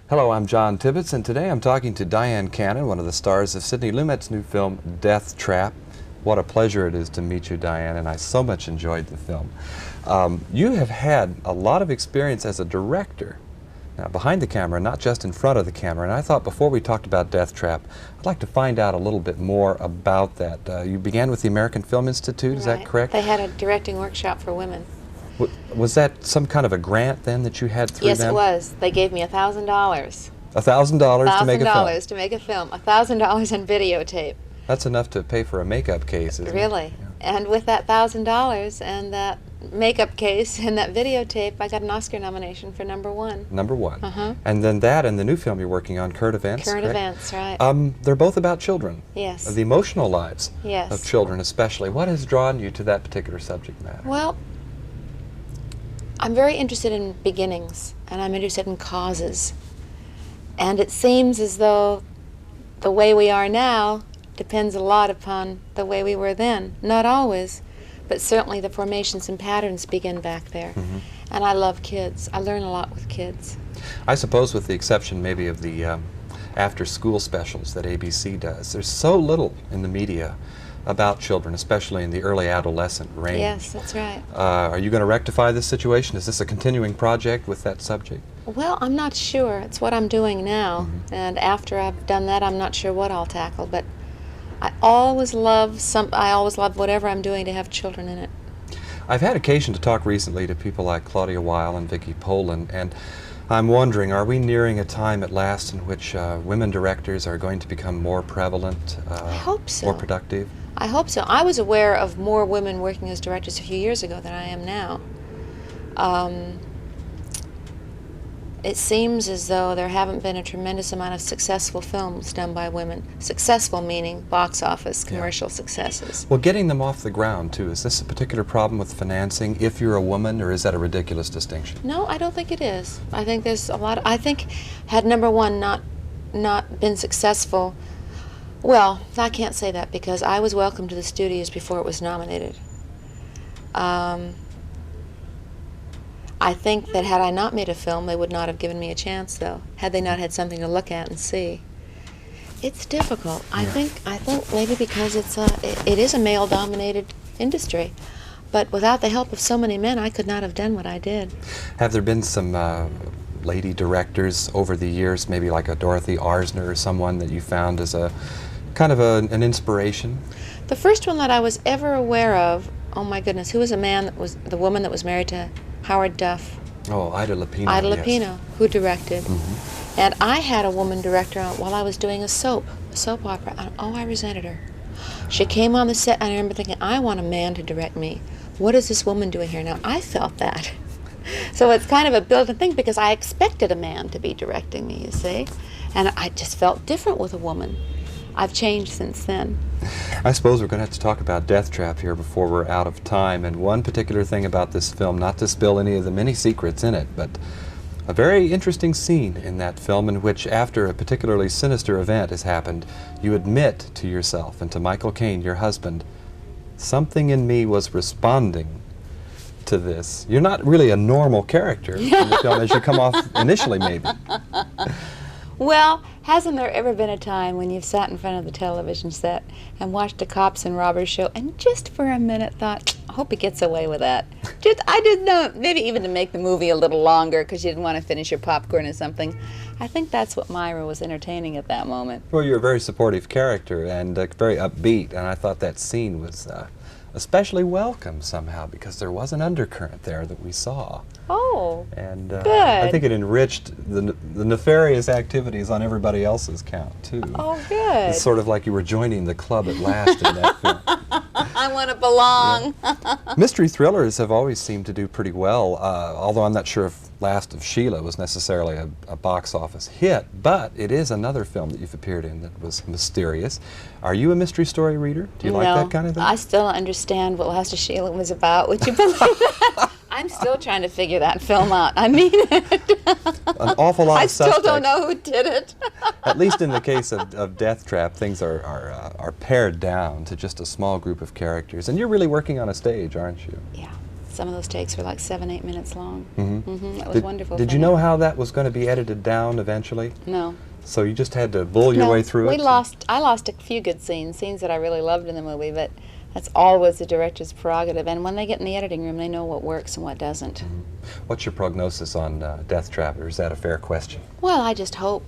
Hello, I'm John Tibbetts, and today I'm talking to Dyan Cannon, one of the stars of Sidney Lumet's new film, Death Trap. What a pleasure it is to meet you, Dyan, and I so much enjoyed the film. You have had a lot of experience as a director, now behind the camera, not just in front of the camera, and I thought before we talked about Death Trap, I'd like to find out a little bit more about that. You began with the American Film Institute, is that correct? They had a directing workshop for women. Was that some kind of a grant then that you had through them? Yes, it was. They gave me $1,000. $1,000 to make a film? $1,000 to make a film. $1,000 on videotape. That's enough to pay for a makeup case, isn't it? Really. Yeah. And with that $1,000 and that makeup case and that videotape, I got an Oscar nomination for #1. #1. Uh-huh. And then that and the new film you're working on, Current Events, Current correct? Events, right. They're both about children. Yes. The emotional lives Yes. of children especially. What has drawn you to that particular subject matter? Well, I'm very interested in beginnings, and I'm interested in causes. And it seems as though the way we are now depends a lot upon the way we were then. Not always, but certainly the formations and patterns begin back there. Mm-hmm. And I love kids. I learn a lot with kids. I suppose with the exception maybe of the after-school specials that ABC does, there's so little in the media about children, especially in the early adolescent range. Yes, that's right. Are you going to rectify this situation? Is this a continuing project with that subject? Well, I'm not sure. It's what I'm doing now. Mm-hmm. And after I've done that, I'm not sure what I'll tackle. But I always love whatever I'm doing to have children in it. I've had occasion to talk recently to people like Claudia Weil and Vicki Poland, and I'm wondering, are we nearing a time at last in which women directors are going to become more prevalent, I hope so. more productive? I hope so. I was aware of more women working as directors a few years ago than I am now. It seems as though there haven't been a tremendous amount of successful films done by women. Successful meaning box office, commercial successes. Well, getting them off the ground, too. Is this a particular problem with financing if you're a woman, or is that a ridiculous distinction? No, I don't think it is. I think there's a lot I think had #1 not been successful, well, I can't say that because I was welcomed to the studios before it was nominated. I think that had I not made a film, they would not have given me a chance, though, had they not had something to look at and see. It's difficult. I think maybe because it is a male-dominated industry, but without the help of so many men, I could not have done what I did. Have there been some lady directors over the years, maybe like a Dorothy Arzner or someone that you found as a kind of an inspiration? The first one that I was ever aware of, oh my goodness, who was the woman that was married to Howard Duff? Oh, Ida Lupino. Ida yes. Lupino, who directed. Mm-hmm. And I had a woman director while I was doing a soap opera, and oh, I resented her. She came on the set, and I remember thinking, I want a man to direct me. What is this woman doing here? Now, I felt that. So it's kind of a built-in thing because I expected a man to be directing me, you see? And I just felt different with a woman. I've changed since then. I suppose we're going to have to talk about Death Trap here before we're out of time. And one particular thing about this film, not to spill any of the many secrets in it, but a very interesting scene in that film in which, after a particularly sinister event has happened, you admit to yourself and to Michael Caine, your husband, something in me was responding to this. You're not really a normal character in the film as you come off initially, maybe. Well, hasn't there ever been a time when you've sat in front of the television set and watched a cops and robbers show and just for a minute thought, I hope he gets away with that? I didn't know, maybe even to make the movie a little longer because you didn't want to finish your popcorn or something. I think that's what Myra was entertaining at that moment. Well, you're a very supportive character and very upbeat, and I thought that scene was especially welcome somehow because there was an undercurrent there that we saw. Oh, and good. I think it enriched the nefarious activities on everybody else's count, too. Oh, good. It's sort of like you were joining the club at last in that film. I want to belong. Yeah. Mystery thrillers have always seemed to do pretty well, although I'm not sure if Last of Sheila was necessarily a box office hit, but it is another film that you've appeared in that was mysterious. Are you a mystery story reader? Do you like that kind of thing? I still don't understand what Last of Sheila was about. Would you believe that? I'm still trying to figure that film out. I mean it. An awful lot of suspects. I still don't know who did it. At least in the case of Death Trap, things are pared down to just a small group of characters. And you're really working on a stage, aren't you? Yeah. Some of those takes were like 7, 8 minutes long. It was Did, wonderful. did for you me. know how that was going to be edited down eventually? No. So you just had to bull your way through it? I lost a few good scenes that I really loved in the movie, but that's always the director's prerogative. And when they get in the editing room, they know what works and what doesn't. What's your prognosis on Death Trap, or is that a fair question? Well, I just hope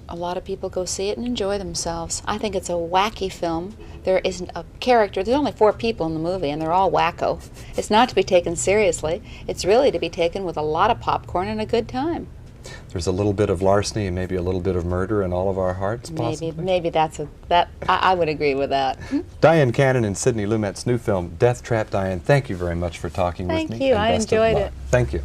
a lot of people go see it and enjoy themselves. I think it's a wacky film. There isn't a character. There's only 4 people in the movie, and they're all wacko. It's not to be taken seriously. It's really to be taken with a lot of popcorn and a good time. There's a little bit of larceny and maybe a little bit of murder in all of our hearts, possibly? Maybe I would agree with that. Dyan Cannon and Sidney Lumet's new film, Death Trap. Dyan, thank you very much for talking with me. Thank you. and I best of enjoyed luck. it. Thank you.